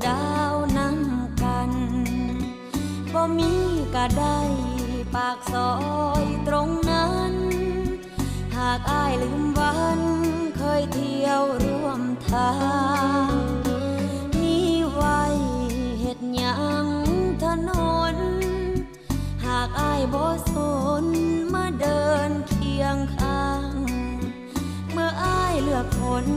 ดาวนำกันบ่มีก็ได้ปากซอยตรงนั้นหากอ้ายลืมวันเคยเที่ยวร่วมทางมีไว้เฮ็ดหยังถนนหากอ้ายบ่สนมาเดินเคียงข้างเมื่ออ้ายเลือกคน